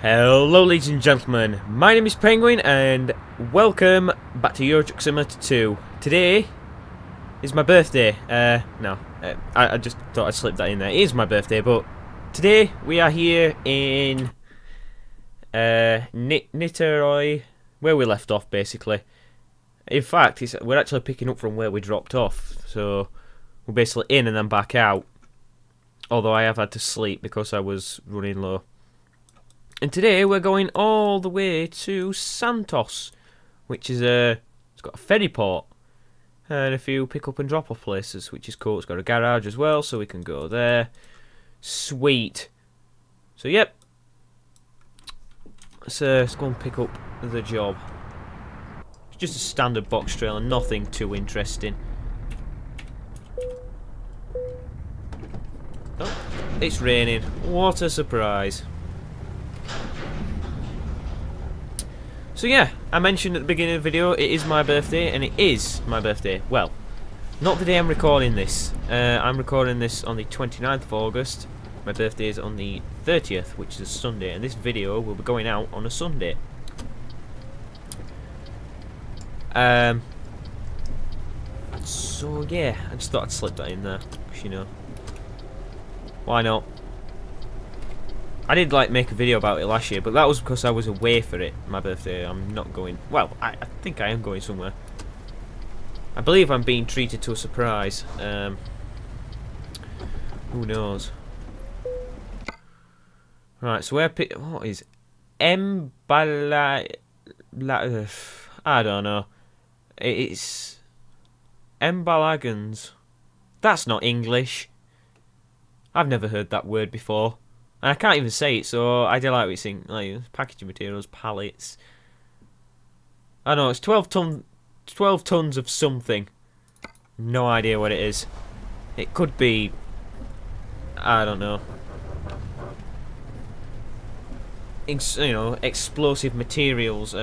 Hello ladies and gentlemen, my name is Penguin and welcome back to Euro Truck Simulator 2. Today is my birthday. I just thought I'd slip that in there. It is my birthday, but today we are here in Niterói, where we left off basically. In fact, we're actually picking up from where we dropped off, so we're basically in and then back out. Although I have had to sleep because I was running low. And today we're going all the way to Santos, which is it's got a ferry port and a few pick up and drop off places, which is cool. It's got a garage as well, so we can go there. Sweet. So yep, let's go and pick up the job. It's just a standard box trailer, nothing too interesting. Oh, it's raining. What a surprise. So yeah, I mentioned at the beginning of the video, it is my birthday, and it is my birthday. Well, not the day I'm recording this. I'm recording this on the 29th of August. My birthday is on the 30th, which is a Sunday, and this video will be going out on a Sunday. So yeah, I just thought I'd slip that in there, because, you know, why not? I did make a video about it last year, but that was because I was away for it, my birthday. I'm not going, well, I think I am going somewhere. I believe I'm being treated to a surprise. Who knows? Right, so what is Embala? I don't know. It's Embalagans. That's not English. I've never heard that word before. And I can't even say it, so I do like what it's saying, like packaging materials, pallets. I don't know, it's 12 tons of something. No idea what it is. It could be, I don't know. You know, explosive materials,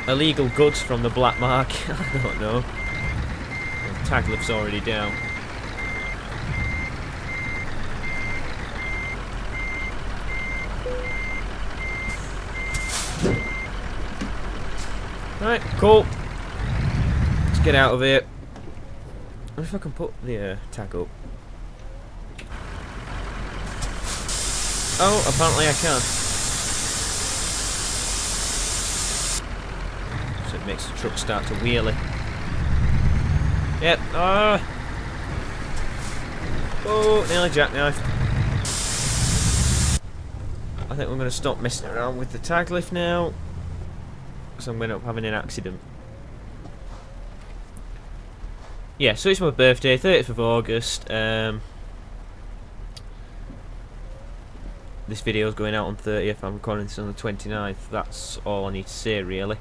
illegal goods from the black market. I don't know. The tag lift's already down. Right, cool. Let's get out of here. I wonder if I can put the tag up. Oh, apparently I can. So it makes the truck start to wheelie. Yep. Oh, nearly jackknife. I think we're going to stop messing around with the tag lift now. So I'm going to end up having an accident. Yeah, so it's my birthday, 30th of August. This video is going out on 30th. I'm recording this on the 29th. That's all I need to say, really.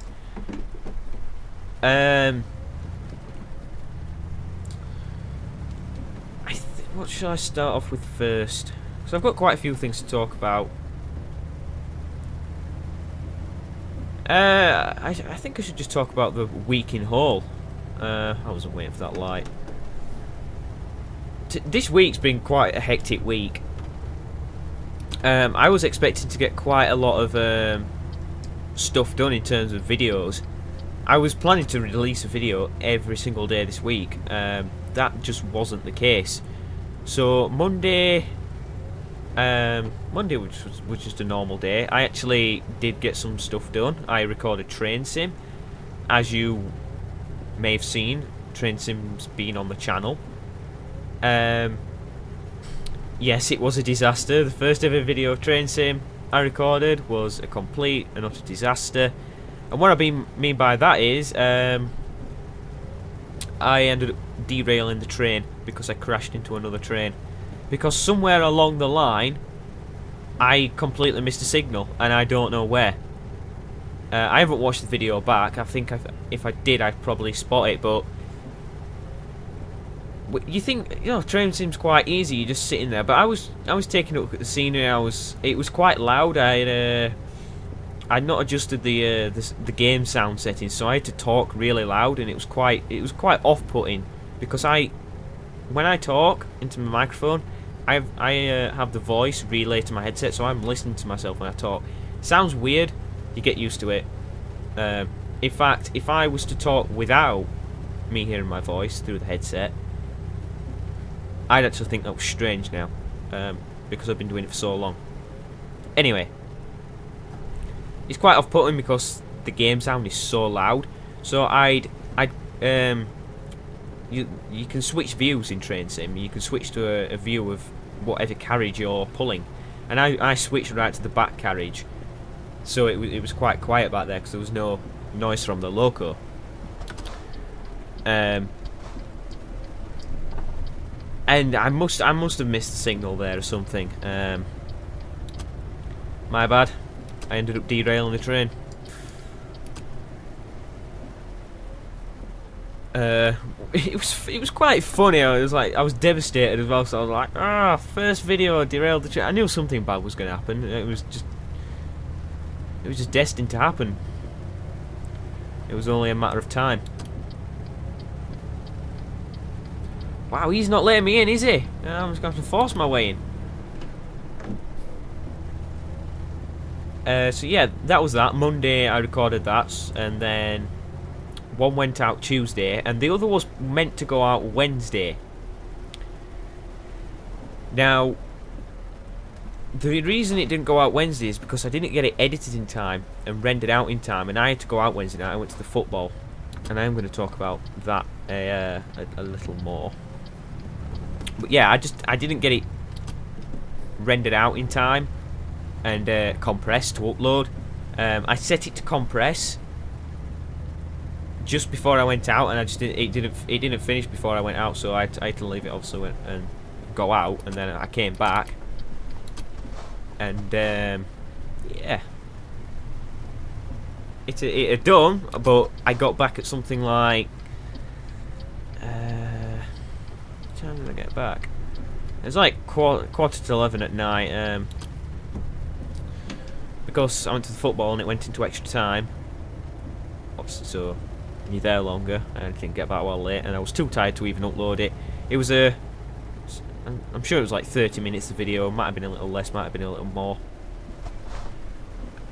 What should I start off with first? Because I've got quite a few things to talk about. I think I should just talk about the week in Hull. I wasn't waiting for that light. This week's been quite a hectic week. I was expecting to get quite a lot of stuff done in terms of videos. I was planning to release a video every single day this week. That just wasn't the case. So Monday was just a normal day. I actually did get some stuff done. I recorded Train Sim. As you may have seen, Train Sim's been on the channel. Yes, it was a disaster. The first ever video of Train Sim I recorded was a complete and utter disaster. And what I mean by that is, I ended up derailing the train because I crashed into another train. Because somewhere along the line, I completely missed a signal, and I don't know where. I haven't watched the video back. I think if I did, I'd probably spot it. But you think, you know, train seems quite easy. You're just sitting there. But I was taking a look at the scenery. It was quite loud. I'd not adjusted the game sound settings, so I had to talk really loud, and it was quite off-putting because when I talk into my microphone, have the voice relay to my headset, so I'm listening to myself when I talk. Sounds weird. You get used to it. In fact, if I was to talk without me hearing my voice through the headset, I'd actually think that was strange now, because I've been doing it for so long. Anyway, it's quite off-putting because the game sound is so loud. So you can switch views in Train Sim. You can switch to a view of whatever carriage you're pulling, and I switched right to the back carriage, so it was quite quiet back there because there was no noise from the loco. And I must have missed the signal there or something. My bad. I ended up derailing the train. It was quite funny. I was devastated as well. So I was like, first video I derailed the train. I knew something bad was going to happen. It was just destined to happen. It was only a matter of time. Wow, he's not letting me in, is he? I'm just going to have to force my way in. So yeah, that was that. Monday I recorded that, and then one went out Tuesday, and the other was meant to go out Wednesday. Now, the reason it didn't go out Wednesday is because I didn't get it edited in time and rendered out in time, and I had to go out Wednesday night. I went to the football, and I'm going to talk about that a little more. But yeah, I didn't get it rendered out in time and compressed to upload. I set it to compress just before I went out, and it didn't finish before I went out, so I had to leave it obviously and go out, and then I came back, and yeah, it had done, but I got back at something like what time did I get back? It was like quarter to 11 at night, because I went to the football and it went into extra time, obviously, so you're there longer, and I didn't get back well late, and I was too tired to even upload it. It was I'm sure it was like 30 minutes of video, might have been a little less, might have been a little more.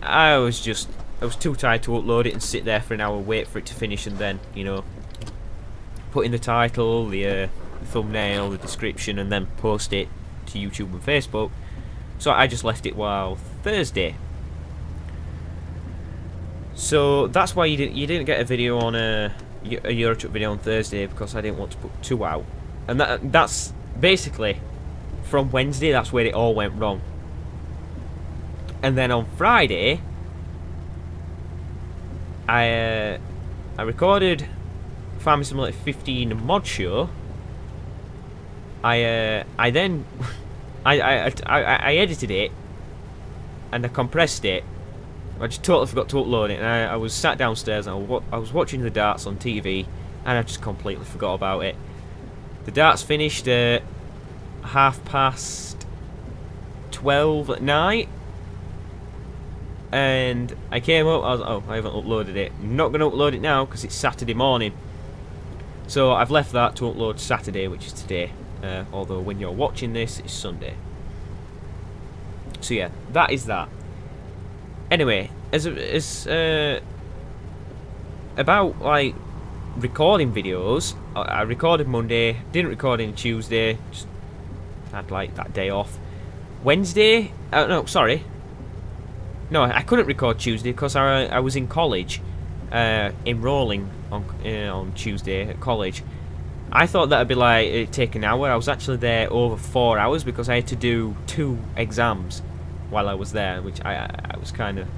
I was too tired to upload it and sit there for an hour, wait for it to finish, and then, you know, put in the title, the thumbnail, the description, and then post it to YouTube and Facebook. So I just left it while Thursday. So that's why you didn't get a video on a Euro Truck video on Thursday, because I didn't want to put 2 out, and that's basically from Wednesday. That's where it all went wrong. And then on Friday, I recorded Farming Simulator 15 mod show. I then I edited it and I compressed it. I just totally forgot to upload it, and I was sat downstairs and I was watching the darts on TV, and I just completely forgot about it. The darts finished at 12:30 at night, and I came up, I was like, oh, I haven't uploaded it. I'm not going to upload it now because it's Saturday morning. So I've left that to upload Saturday, which is today. Although when you're watching this, it's Sunday. So yeah, that is that. Anyway, as about like recording videos, I recorded Monday, didn't record any Tuesday, just had like that day off. Wednesday, no, sorry, no, I couldn't record Tuesday because I was in college, enrolling on Tuesday at college. I thought that'd be like it'd take an hour. I was actually there over 4 hours because I had to do 2 exams while I was there, which I was kind of,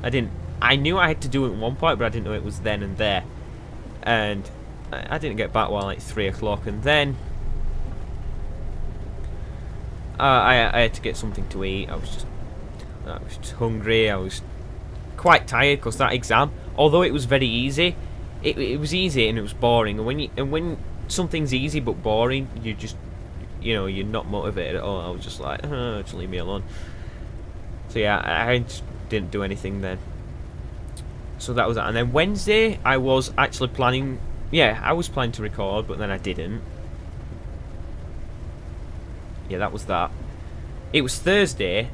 I knew I had to do it at one point, but I didn't know it was then and there. And I didn't get back while like 3 o'clock, and then I had to get something to eat. I was just hungry. I was quite tired because that exam, although it was very easy, it was easy and it was boring. And when something's easy but boring, you just, you know, you're not motivated at all. I was just like, just leave me alone. So yeah, I just didn't do anything then. So that was that. And then Wednesday, I was actually planning, I was planning to record, but then I didn't. Yeah, that was that. It was Thursday.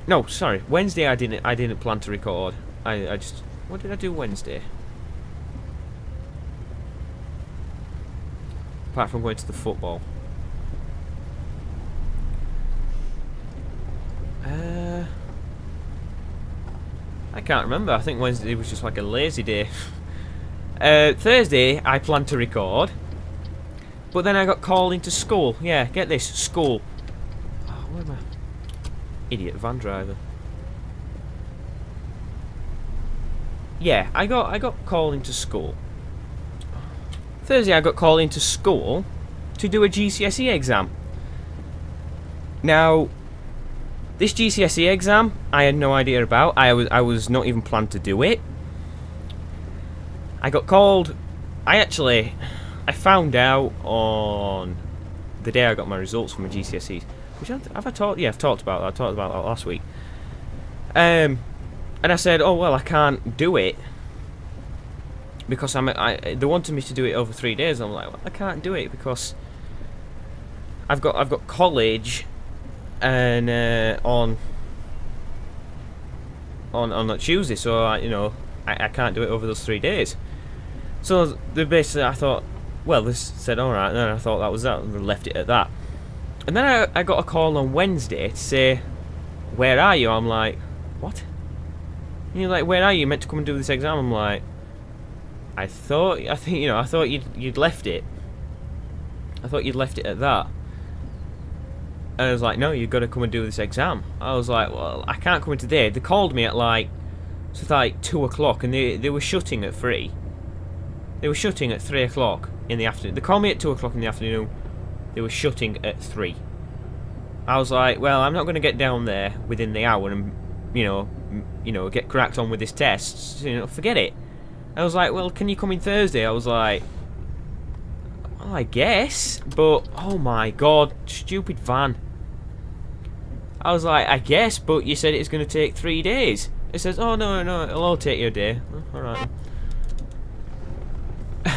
No, sorry, Wednesday. I didn't plan to record. I just, what did I do Wednesday? Apart from going to the football. I can't remember. I think Wednesday was just like a lazy day. Thursday, I planned to record. But then I got called into school. Yeah, get this, school. Oh, where am I? Idiot van driver. Yeah, I got called into school. Thursday I got called into school to do a GCSE exam. Now, this GCSE exam I had no idea about. I was not even planned to do it. I got called. I found out on the day I got my results from my GCSEs. Which have I talked? Yeah, I've talked about that. I talked about that last week. And I said, oh well, I can't do it because they wanted me to do it over 3 days. I'm like, well, I can't do it because I've got college and on that Tuesday, so I can't do it over those 3 days. So I thought, well, they said all right, and then I thought that was that, and they left it at that. And then I got a call on Wednesday to say, where are you? I'm like, what? And you're like, where are you? You meant to come and do this exam. I'm like, I thought you'd left it. I thought you'd left it at that. And I was like, no, you've got to come and do this exam. I was like, well, I can't come in today. They called me at like 2 o'clock, and they were shutting at 3. They were shutting at 3 o'clock in the afternoon. They called me at 2 o'clock in the afternoon. They were shutting at 3. I was like, well, I'm not going to get down there within the hour and, get cracked on with this test. Forget it. I was like, well, can you come in Thursday? I was like, well, I guess, but oh my god, stupid van. I was like, I guess, but you said it's going to take 3 days. It says, oh no, it'll all take you a day. Oh, alright.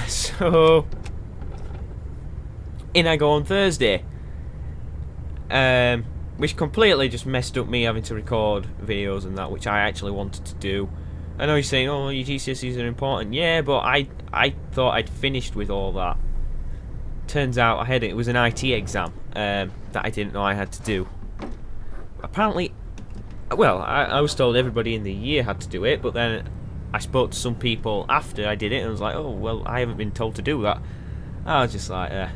So, in I go on Thursday. Which completely just messed up me having to record videos and that, which I actually wanted to do. I know you're saying, oh, your GCSEs are important. Yeah, but I thought I'd finished with all that. Turns out it was an IT exam that I didn't know I had to do. Apparently, well, I was told everybody in the year had to do it, but then I spoke to some people after I did it and I was like, oh, well, I haven't been told to do that. I was just like,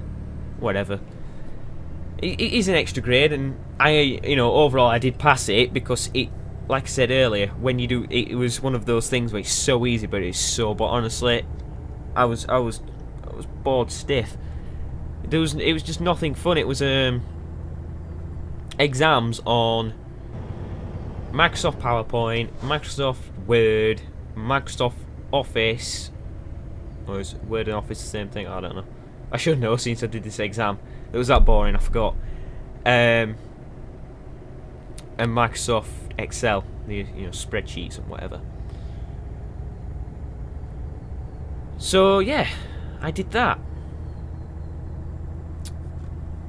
whatever. It is an extra grade, and overall I did pass it because it, like I said earlier, when you do, it was one of those things where it's so easy, but it's so. But honestly, I was bored stiff. It was just nothing fun. It was exams on Microsoft PowerPoint, Microsoft Word, Microsoft Office. Or is Word and Office the same thing? I don't know. I should know since I did this exam. It was that boring, I forgot. And Microsoft Excel, the spreadsheets and whatever. So yeah, I did that.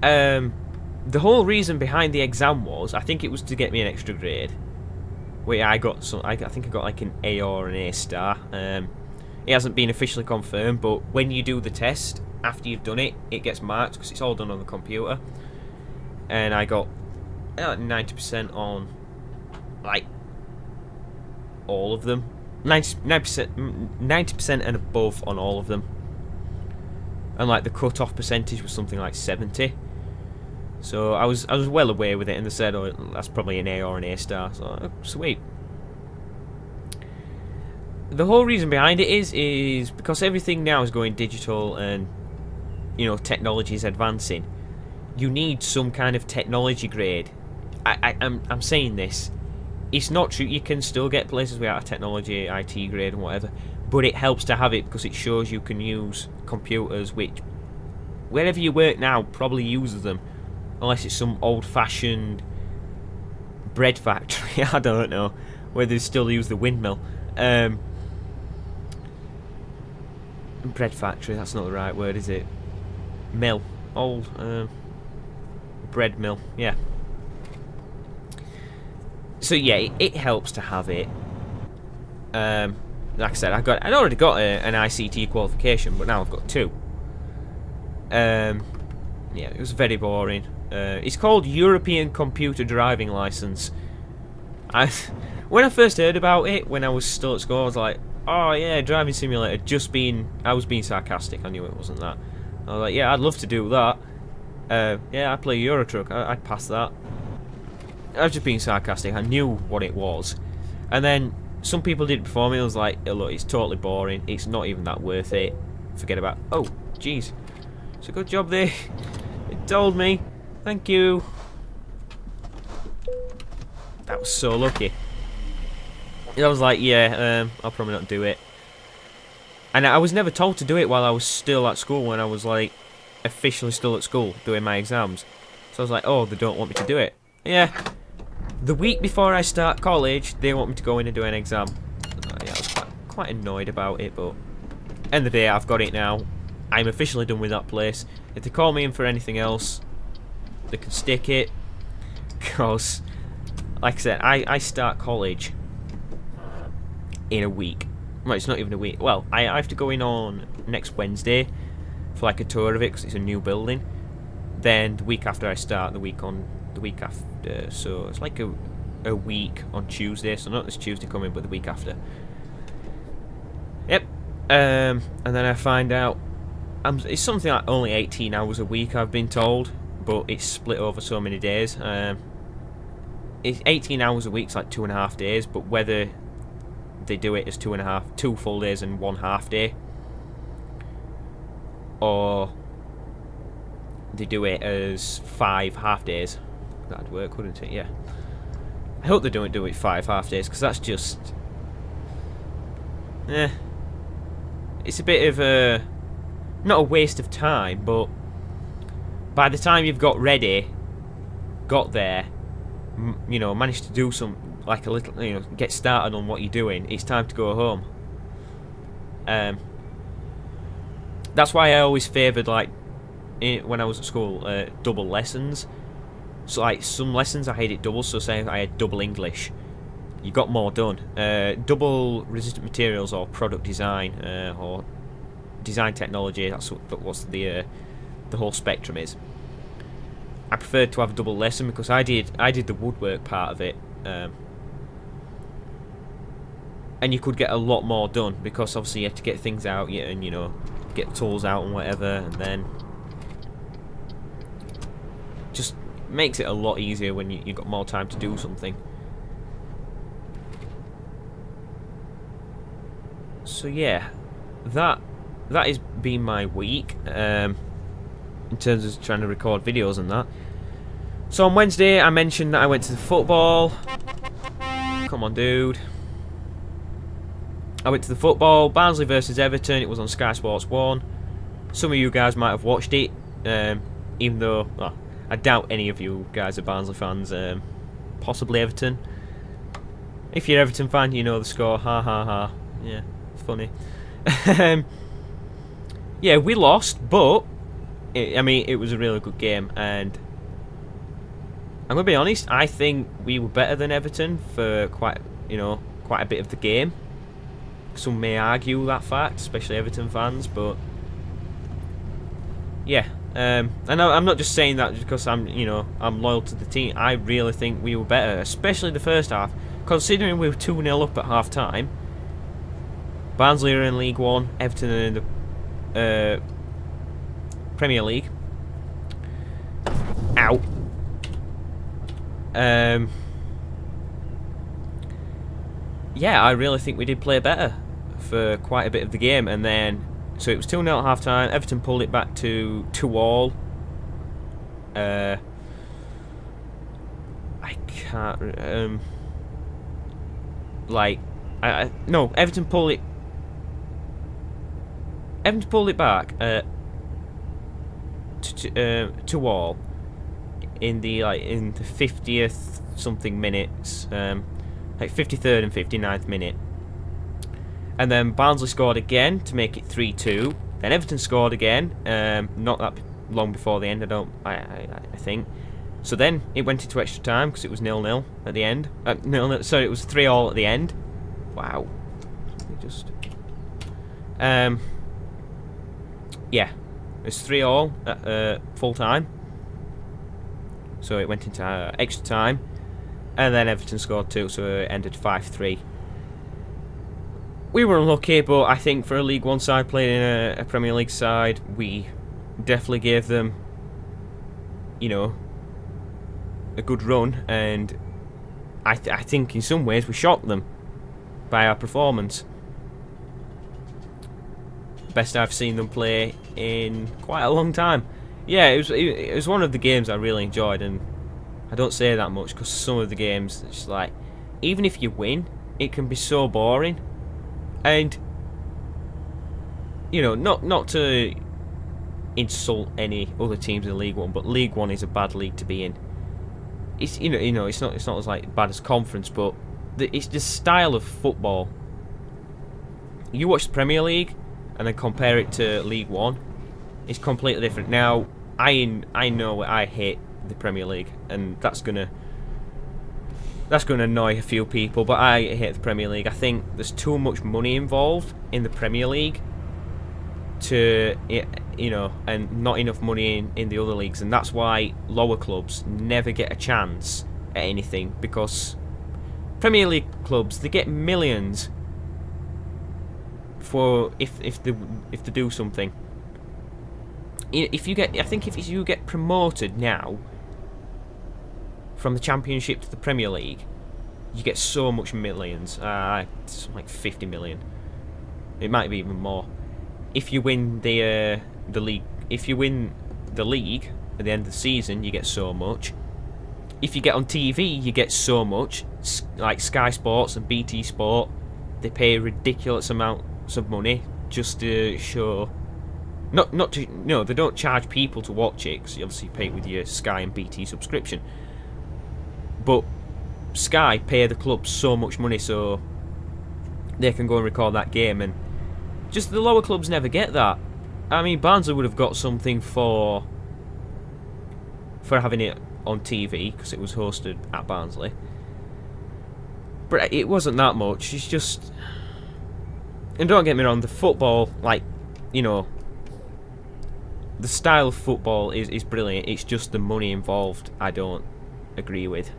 The whole reason behind the exam was, I think it was to get me an extra grade. Where I got I think I got like an A or an A star. It hasn't been officially confirmed, but when you do the test, after you've done it, it gets marked because it's all done on the computer. And I got 90% on like all of them. 90% and above on all of them. And like the cut-off percentage was something like 70. So I was well away with it, and they said, oh, that's probably an A or an A star. So oh, sweet. The whole reason behind it is because everything now is going digital and technology is advancing. You need some kind of technology grade. I'm saying this. It's not true. You can still get places without a technology IT grade and whatever, but it helps to have it because it shows you can use computers, which wherever you work now probably uses them, unless it's some old-fashioned bread factory. I don't know where they still use the windmill. Bread factory. That's not the right word, is it? Mill. Old bread mill. Yeah. So yeah, it helps to have it. Like I said, I'd already got an ICT qualification, but now I've got 2. Yeah, it was very boring. It's called European Computer Driving License. When I first heard about it, when I was still at school, I was like, oh yeah, driving simulator. I was being sarcastic. I knew it wasn't that. I was like, yeah, I'd love to do that. Yeah, I play Euro Truck. I'd pass that. I was just being sarcastic. I knew what it was. And then some people did it before me. I was like, oh, look, it's totally boring. It's not even that worth it. Forget about. Oh, jeez. It's a good job they told me. Thank you. That was so lucky. I was like, yeah, I'll probably not do it. And I was never told to do it while I was still at school, when I was like officially still at school doing my exams. So I was like, oh, they don't want me to do it. Yeah. The week before I start college, they want me to go in and do an exam. Yeah, I was quite annoyed about it, but end of the day, I've got it now. I'm officially done with that place. If they call me in for anything else, they can stick it. Because, like I said, I start college in a week. Well, it's not even a week. Well, I have to go in on next Wednesday for like a tour of it, because it's a new building. Then the week after I start, the week after, so it's like a week on Tuesday. So not this Tuesday coming, but the week after. Yep. And then I find out it's something like only 18 hours a week, I've been told, but it's split over so many days. It's 18 hours a week, it's like 2.5 days, but whether they do it as 2 full days and 1 half day, or they do it as 5 half days, that'd work, wouldn't it? Yeah. I hope they don't do it 5 half days, because that's just, it's a bit of a, not a waste of time, but by the time you've got there, you know, managed to do some, like a little, you know, get started on what you're doing, it's time to go home. That's why I always favoured, like, when I was at school, double lessons. So, like, some lessons I had it double, so say I had double English, you got more done. Double resistant materials or product design, or design technology, that's what's the whole spectrum is. I preferred to have a double lesson because I did the woodwork part of it, and you could get a lot more done, because obviously you have to get things out, and you know, get tools out and whatever, and then just makes it a lot easier when you've got more time to do something. So yeah, that has been my week, in terms of trying to record videos and that. So on Wednesday I mentioned that I went to the football. Come on, dude. I went to the football, Barnsley versus Everton. It was on Sky Sports 1. Some of you guys might have watched it, even though, well, I doubt any of you guys are Barnsley fans. Possibly Everton. If you're Everton fan, you know the score. Ha ha ha. Yeah, funny. Yeah, we lost, but I mean, it was a really good game, and I'm gonna be honest, I think we were better than Everton for quite a bit of the game. Some may argue that fact, especially Everton fans, but yeah. And I'm not just saying that because I'm loyal to the team. I really think we were better, especially the first half, considering we were 2-0 up at half time. Barnsley are in League One, Everton are in the Premier League. Ow. Yeah, I really think we did play better for quite a bit of the game, and then so it was 2-0 at half time. Everton pulled it back to 2-2. I can't no, Everton pulled it back to all in the 50th something minutes, like 53rd and 59th minute, and then Barnsley scored again to make it 3-2. Then Everton scored again, not that long before the end. I think, So then it went into extra time because it was 0-0 at the end. 0-0. Sorry, it was 3-3 at the end. Wow. Let me just. Yeah, it's 3-3 at full time. So it went into extra time, and then Everton scored 2, so it ended 5-3. We were unlucky, but I think for a League One side playing in a Premier League side, we definitely gave them, you know, a good run, and I think in some ways we shocked them by our performance. Best I've seen them play in quite a long time. Yeah, it was one of the games I really enjoyed, and I don't say that much because some of the games, it's like, even if you win, it can be so boring. And you know, not to insult any other teams in League One, but League One is a bad league to be in. It's it's not as like bad as Conference, but it's the style of football. You watch the Premier League and then compare it to League One, it's completely different. Now, I know I hate the Premier League, and that's gonna annoy a few people, but I hate the Premier League. I think there's too much money involved in the Premier League to, you know, and not enough money in the other leagues, and that's why lower clubs never get a chance at anything, because Premier League clubs, they get millions for if they do something. If you get promoted now from the Championship to the Premier League, you get so much millions. It's like 50 million. It might be even more. If you win the league, if you win the league at the end of the season, you get so much. If you get on TV, you get so much. Like Sky Sports and BT Sport, they pay ridiculous amounts of money just to show. Not to, no, they don't charge people to watch it, because you obviously pay with your Sky and BT subscription. But Sky pay the club so much money so they can go and record that game, and just the lower clubs never get that. I mean, Barnsley would have got something for having it on TV because it was hosted at Barnsley, but it wasn't that much. It's just, and don't get me wrong, the football, like, you know, the style of football is brilliant. It's just the money involved I don't agree with.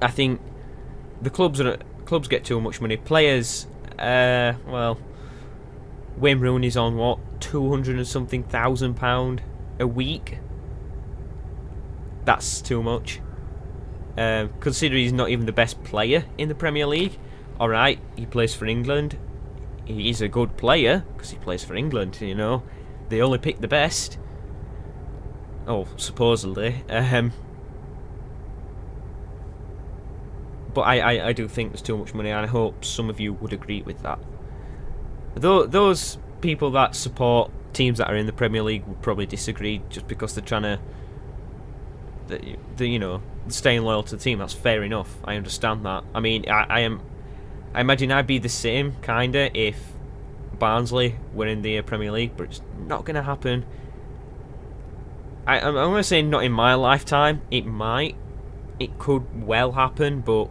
I think the clubs get too much money. Players, well, Wayne Rooney's on what, 200 and something thousand pound a week. That's too much. Considering he's not even the best player in the Premier League. Alright, he plays for England. He's a good player because he plays for England, you know. They only pick the best. Oh, supposedly. But I do think there's too much money, and I hope some of you would agree with that. Those people that support teams that are in the Premier League would probably disagree, just because they're trying to, you know, staying loyal to the team. That's fair enough. I understand that. I mean, I imagine I'd be the same kinda if Barnsley were in the Premier League, but it's not going to happen. I'm going to say not in my lifetime. It might. It could well happen, but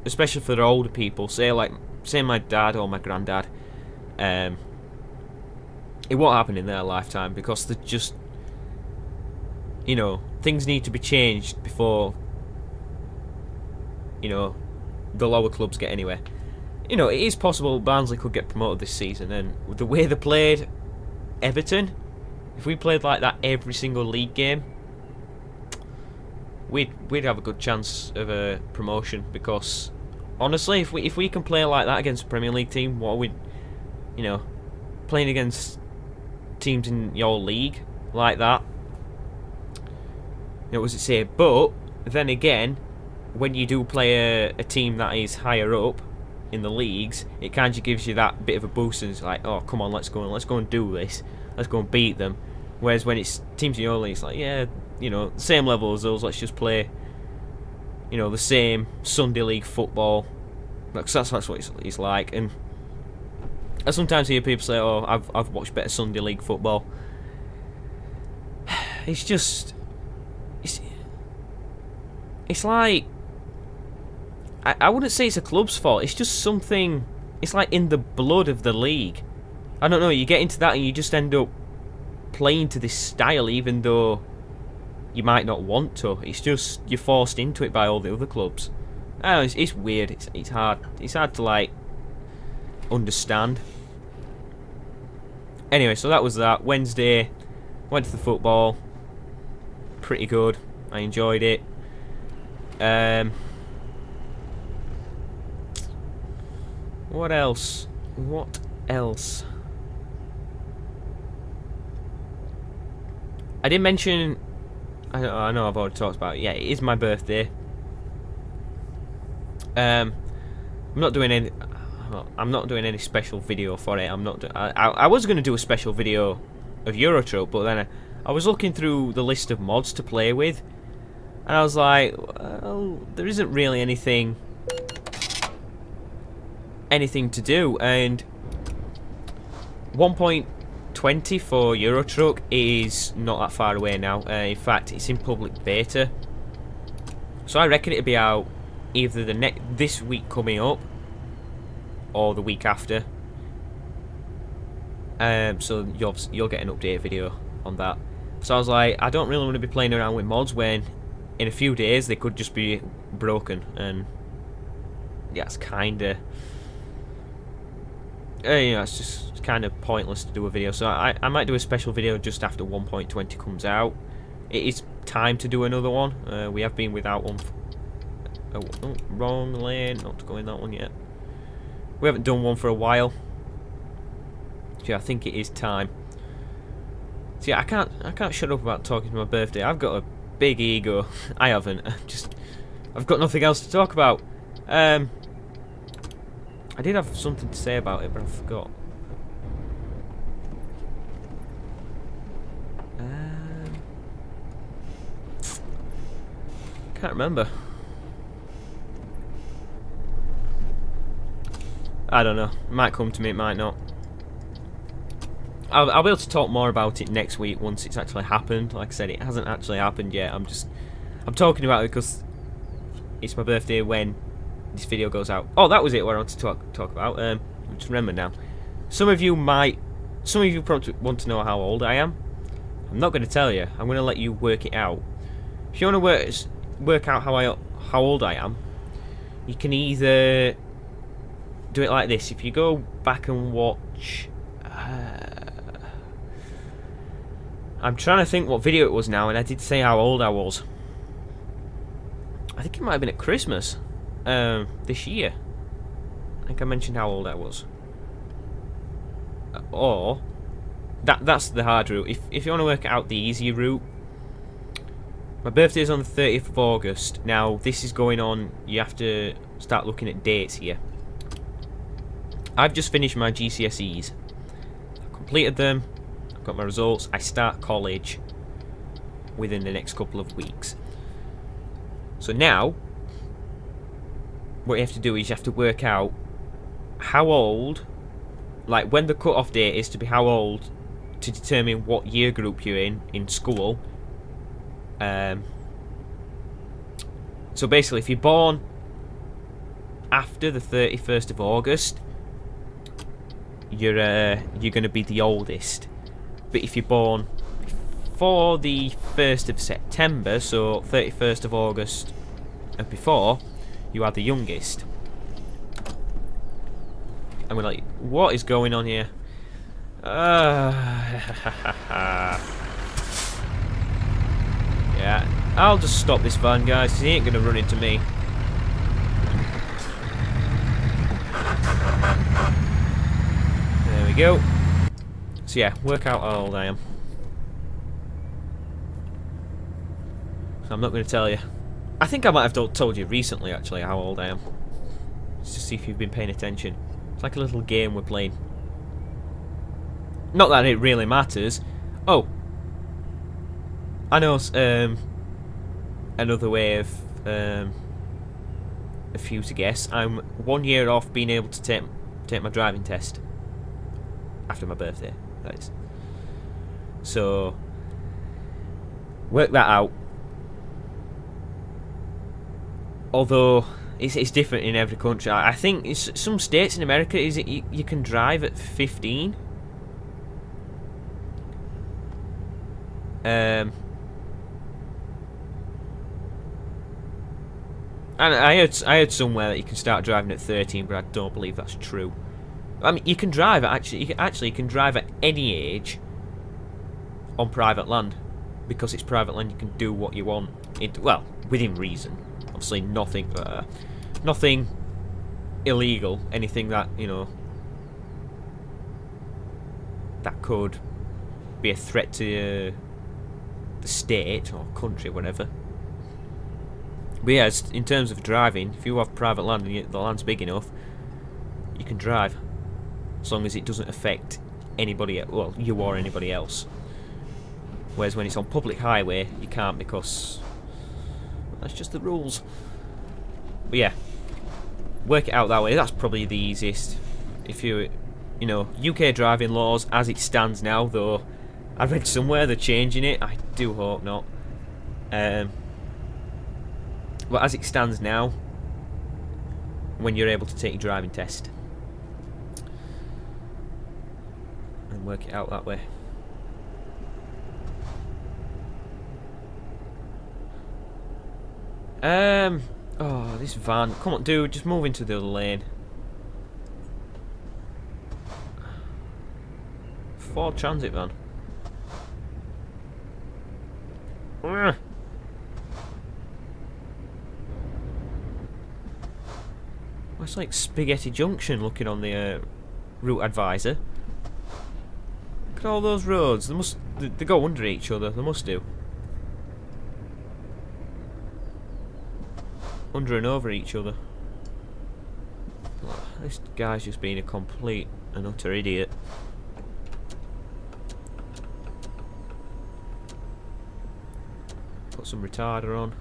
especially for the older people, say my dad or my granddad, it won't happen in their lifetime, because they're just, you know, things need to be changed before, you know, the lower clubs get anywhere. You know, it is possible Barnsley could get promoted this season, and with the way they played Everton, if we played like that every single league game, we'd have a good chance of a promotion. Because honestly, if we can play like that against a Premier League team, what are we, you know, playing against teams in your league like that? You know, what does it say? But then again, when you do play a team that is higher up in the leagues, it kind of gives you that bit of a boost, and it's like, oh, come on, let's go and do this, let's go and beat them. Whereas when it's teams in your league, it's like, yeah, you know, same level as us, let's just play, you know, the same Sunday league football. That's what it's like. And I sometimes hear people say, oh, I've watched better Sunday league football. It's just, it's like, I wouldn't say it's a club's fault. It's just something. It's like in the blood of the league. I don't know. You get into that and you just end up playing to this style, even though you might not want to. It's just you're forced into it by all the other clubs. I don't know, it's weird. It's hard. It's hard to like understand. Anyway, so that was that. Wednesday, went to the football. Pretty good. I enjoyed it. What else? What else? I didn't mention. I know I've already talked about it. Yeah, it is my birthday. I'm not doing any. I'm not doing any special video for it. I'm not. I was going to do a special video of Euro Truck, but then I was looking through the list of mods to play with, and I was like, well, there isn't really anything to do, and 1.20 for Euro Truck is not that far away now. In fact, it's in public beta, so I reckon it'll be out either this week coming up or the week after. So you'll get an update video on that. So I was like, I don't really want to be playing around with mods when in a few days they could just be broken, and yeah, it's kinda it's just kind of pointless to do a video. So I might do a special video just after 1.20 comes out. It is time to do another one. We have been without one. Oh, wrong lane, not going that one yet. We haven't done one for a while. So yeah, I think it is time. See, I can't shut up about talking to my birthday. I've got a big ego. I haven't. I've got nothing else to talk about. I did have something to say about it, but I forgot. Can't remember. I don't know. It might come to me, it might not. I'll be able to talk more about it next week once it's actually happened. Like I said, it hasn't actually happened yet. I'm talking about it because it's my birthday when this video goes out. Oh, that was it. What I wanted to talk about. I just remember now. Some of you probably want to know how old I am. I'm not going to tell you. I'm going to let you work it out. If you want to work out how old I am, you can either do it like this. If you go back and watch, I'm trying to think what video it was now, and I did say how old I was. I think it might have been at Christmas this year. I think I mentioned how old I was. Or that's the hard route. If you want to work out the easier route, my birthday is on the 30th of August. Now this is going on. You have to start looking at dates here. I've just finished my GCSEs. I've completed them. I've got my results. I start college within the next couple of weeks. So now, what you have to do is you have to work out how old, like when the cut-off date is to be how old to determine what year group you're in school. So basically, if you're born after the 31st of August, you're going to be the oldest. But if you're born before the 1st of September, so 31st of August and before, you are the youngest. And we're like, what is going on here? Yeah, I'll just stop this van, guys, because he ain't going to run into me. There we go. So yeah, work out how old I am. I'm not going to tell you. I think I might have told you recently, actually, how old I am. Just to see if you've been paying attention. It's like a little game we're playing. Not that it really matters. Oh, I know another way of a few to guess. I'm 1 year off being able to take my driving test after my birthday. That is. So work that out. Although it's different in every country. I think it's some states in America is it you can drive at 15. And I heard somewhere that you can start driving at 13, but I don't believe that's true. I mean, you can drive at you can drive at any age on private land, because it's private land. You can do what you want. Well, within reason. Obviously, nothing illegal. Anything that that could be a threat to the state or country, whatever. But yeah, in terms of driving, if you have private land and the land's big enough, you can drive, as long as it doesn't affect anybody, well, you or anybody else. Whereas when it's on public highway, you can't, because that's just the rules. But yeah, work it out that way. That's probably the easiest. If UK driving laws as it stands now, though, I read somewhere they're changing it. I do hope not. But as it stands now, when you're able to take your driving test, and work it out that way. Oh, this van. Come on, dude, just move into the other lane. Ford Transit van. Well, it's like Spaghetti Junction looking on the route advisor. Look at all those roads. They go under each other. They must do. Under and over each other. This guy's just being a complete and utter idiot. Put some retarder on.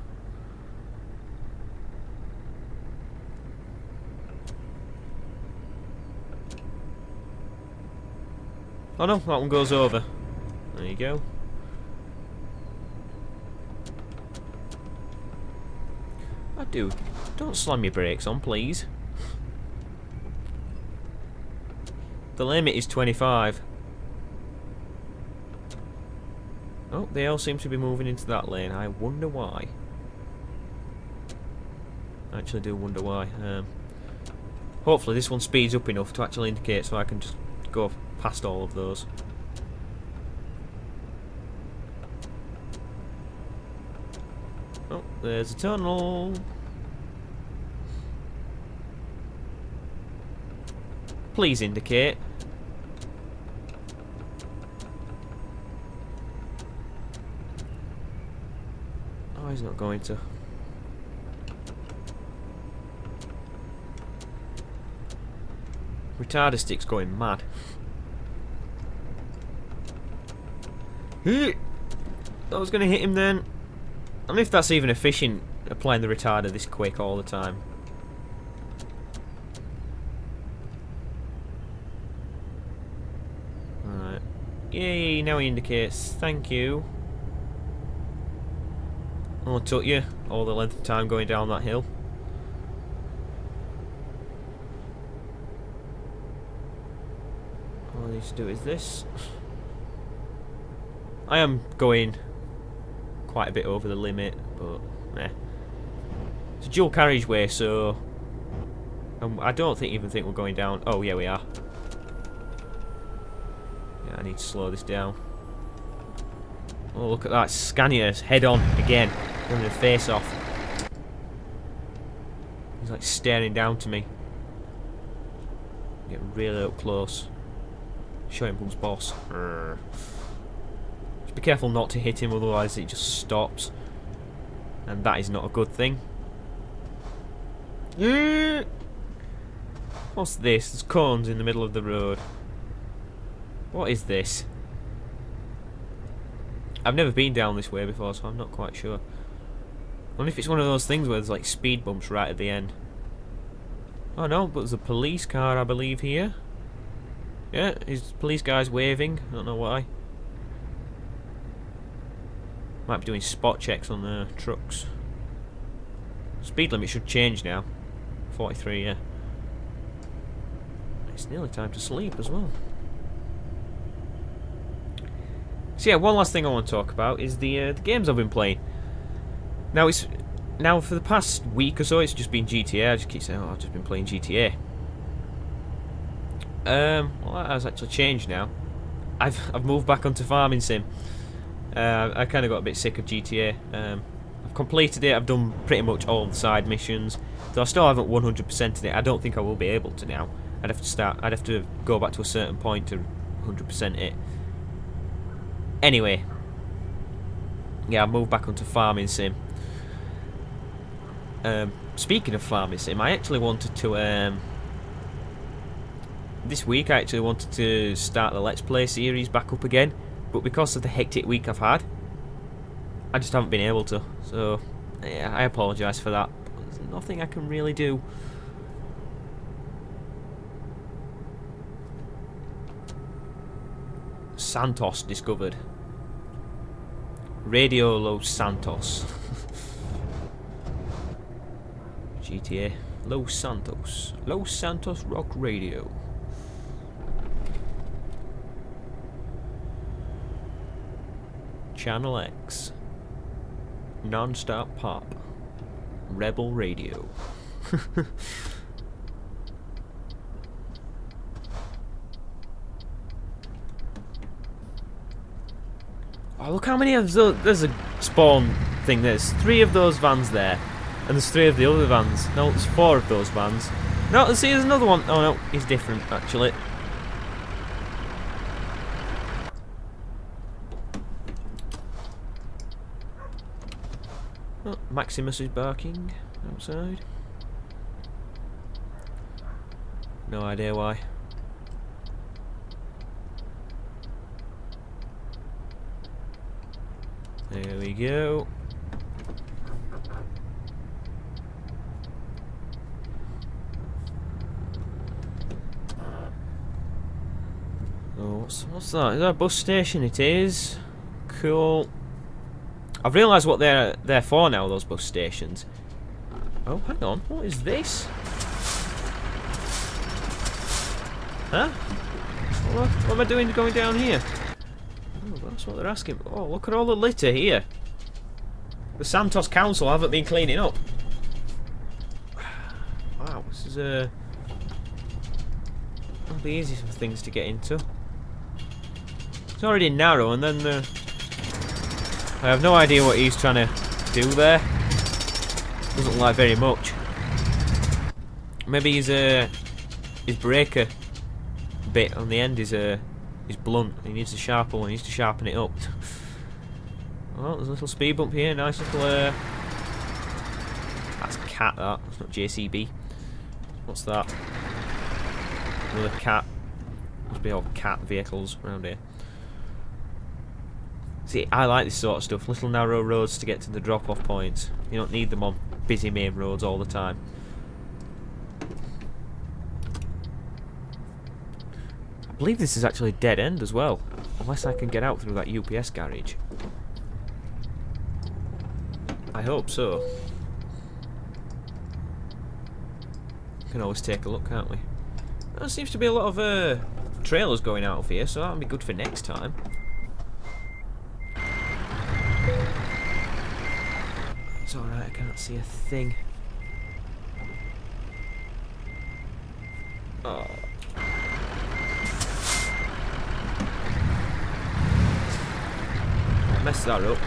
Oh no, that one goes over. There you go. Oh, dude, don't slam your brakes on, please. The limit is 25. Oh, they all seem to be moving into that lane. I wonder why. I actually do wonder why. Hopefully this one speeds up enough to actually indicate, so I can just go past all of those. Oh, there's a tunnel. Please indicate. Oh, he's not going to. Retarder stick's going mad. I was going to hit him then. I don't know if that's even efficient, applying the retarder this quick all the time. Alright. Yay, now he indicates. Thank you. Oh, it took you all the length of time going down that hill. All I need to do is this. I am going quite a bit over the limit, but it's a dual carriageway, so I don't even think we're going down. Oh yeah, we are. Yeah, I need to slow this down. Oh, look at that, Scania's head on again, running the face off. He's like staring down to me. Getting really up close. Show him who's boss. Be careful not to hit him, otherwise it just stops, and that is not a good thing. What's this? There's cones in the middle of the road. What is this? I've never been down this way before, so I'm not quite sure. I wonder if it's one of those things where there's like speed bumps right at the end. Oh no, but there's a police car, I believe, here. Yeah, his police guy's waving. I don't know why. Might be doing spot checks on the trucks. Speed limit should change now. 43, yeah. It's nearly time to sleep as well. So yeah, one last thing I want to talk about is the games I've been playing. Now for the past week or so, it's just been GTA. I just keep saying, oh, I've just been playing GTA. Well, that has actually changed now. I've moved back onto Farming Sim. I kind of got a bit sick of GTA. I've completed it. I've done pretty much all the side missions, though I still haven't 100%ed it. I don't think I will be able to now. I'd have to go back to a certain point to 100% it. Anyway, yeah, I moved back onto Farming Sim. Speaking of Farming Sim, I actually wanted to this week I actually wanted to start the Let's Play series back up again, but because of the hectic week I've had, I just haven't been able to. So yeah, I apologise for that. But there's nothing I can really do. Santos discovered. Radio Los Santos. GTA Los Santos. Los Santos Rock Radio. Channel X. Non-stop pop. Rebel Radio. Oh, look how many of those. There's a spawn thing. There's 3 of those vans there. And there's 3 of the other vans. No, there's 4 of those vans. No, let's see, there's another one. Oh no, he's different actually. Oh, Maximus is barking outside. No idea why. There we go. Oh, what's that? Is that a bus station? It is. Cool. I've realised what they're for now, those bus stations. Oh, hang on. What is this? Huh? What am I doing going down here? Oh, that's what they're asking. Oh, look at all the litter here. The Santos Council haven't been cleaning up. Wow, this is it'll be easy for things to get into. It's already narrow, and then I have no idea what he's trying to do there. Doesn't like very much. Maybe his breaker bit on the end is blunt. He needs to sharpen one. He needs to sharpen it up. Oh, there's a little speed bump here. Nice little. That's cat. That's not JCB. What's that? Another cat. Must be all cat vehicles around here. See, I like this sort of stuff. Little narrow roads to get to the drop-off points. You don't need them on busy main roads all the time. I believe this is actually a dead end as well. Unless I can get out through that UPS garage. I hope so. Can always take a look, can't we? There seems to be a lot of trailers going out of here, so that'll be good for next time. It's alright, I can't see a thing. Oh. I messed that up.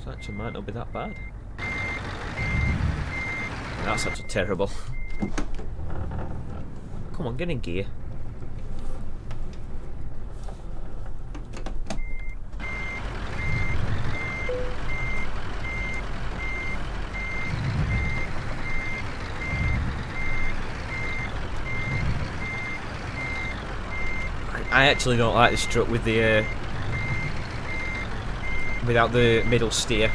So actually might not be that bad. That's actually terrible. Come on, get in gear. I actually don't like this truck with the without the middle steer.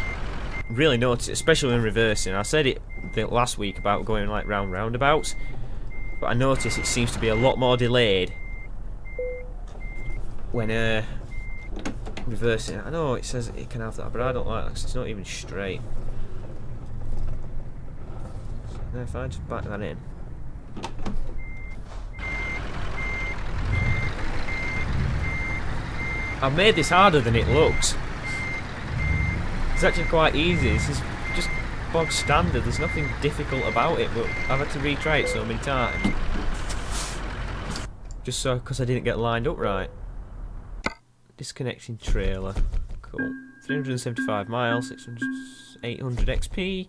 Really notice it, especially when reversing. I said it said last week about going like round roundabouts, but I noticed it seems to be a lot more delayed when reversing. I know it says it can have that, but I don't like that because it's not even straight. So if I just back that in. I've made this harder than it looks. It's actually quite easy. This is just bog standard. There's nothing difficult about it, but I've had to retry it so many times. Just so because I didn't get lined up right. Disconnecting trailer. Cool. 375 miles, 800 XP.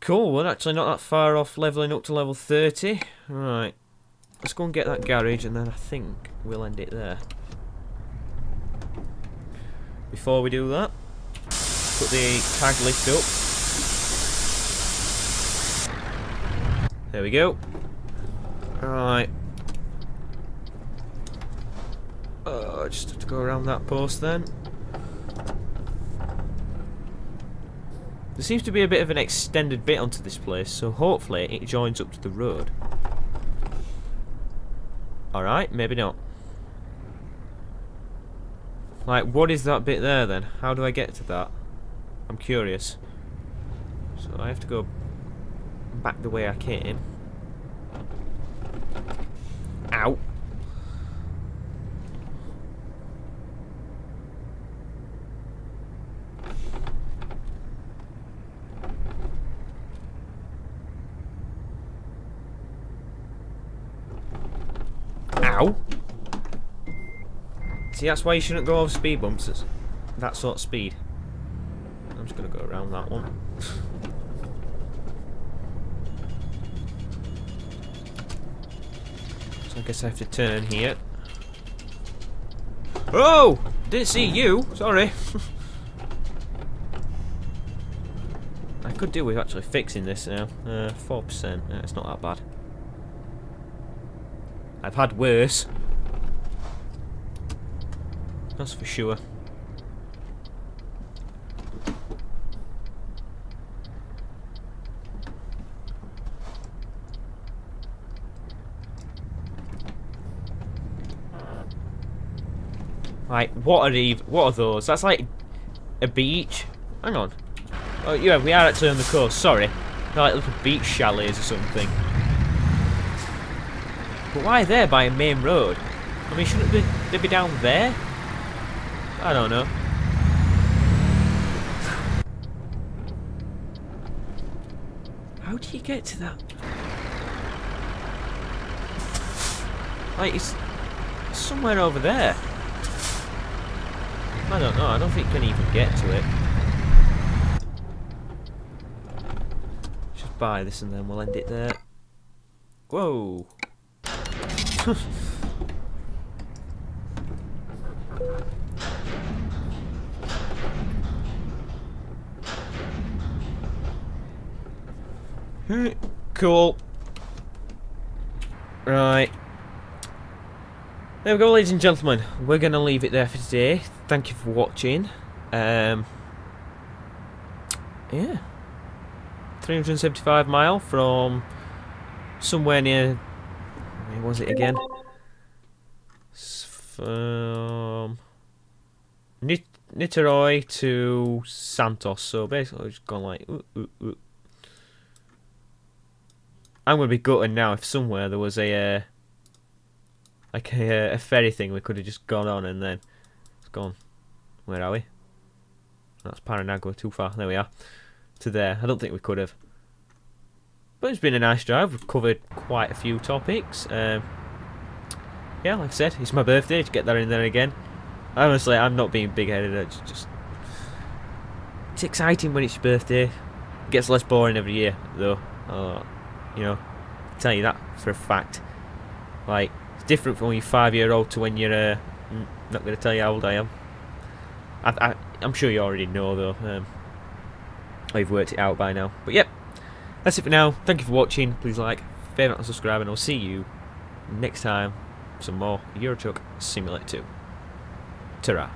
Cool, we're actually not that far off levelling up to level 30. Right. Let's go and get that garage and then I think we'll end it there. Before we do that, put the tag lift up. There we go. Right. Just have to go around that post then. There seems to be a bit of an extended bit onto this place, so hopefully it joins up to the road. Alright, maybe not. Like, what is that bit there then? How do I get to that? I'm curious. So I have to go back the way I came. Ow. Ow. See, that's why you shouldn't go over speed bumps. It's that sort of speed. I'm just going to go around that one. So I guess I have to turn here. Oh! Didn't see you. Sorry. I could do with actually fixing this now. 4%. Yeah, it's not that bad. I've had worse. That's for sure. Like, what are those? That's like a beach. Hang on. Oh yeah, we are actually on the coast. Sorry, they're like little beach chalets or something. But why there by a main road? I mean, shouldn't they be down there? I don't know. How do you get to that? Like, it's somewhere over there. I don't know. I don't think you can even get to it. Just buy this and then we'll end it there. Whoa. Cool. Right. There we go, ladies and gentlemen. We're going to leave it there for today. Thank you for watching. Yeah. 375 mile from somewhere near... Where was it again? From Niterói to Santos. So basically, I've just gone like... I'm going to be gutted now if somewhere there was a ferry thing we could have just gone on and then it's gone. Where are we? That's Paranagua, too far. There we are. To there. I don't think we could have. But it's been a nice drive. We've covered quite a few topics. Yeah, like I said, it's my birthday. To get that in there again. Honestly, I'm not being big-headed. It's just... It's exciting when it's your birthday. It gets less boring every year, though. You know, I'll tell you that for a fact. Like, it's different from when you're 5-year-old to when you're... I'm not going to tell you how old I am. I'm sure you already know, though. I've worked it out by now. But yep, that's it for now. Thank you for watching. Please like, favourite and subscribe, and I'll see you next time. Some more Euro Truck Simulator 2. Ta-ra.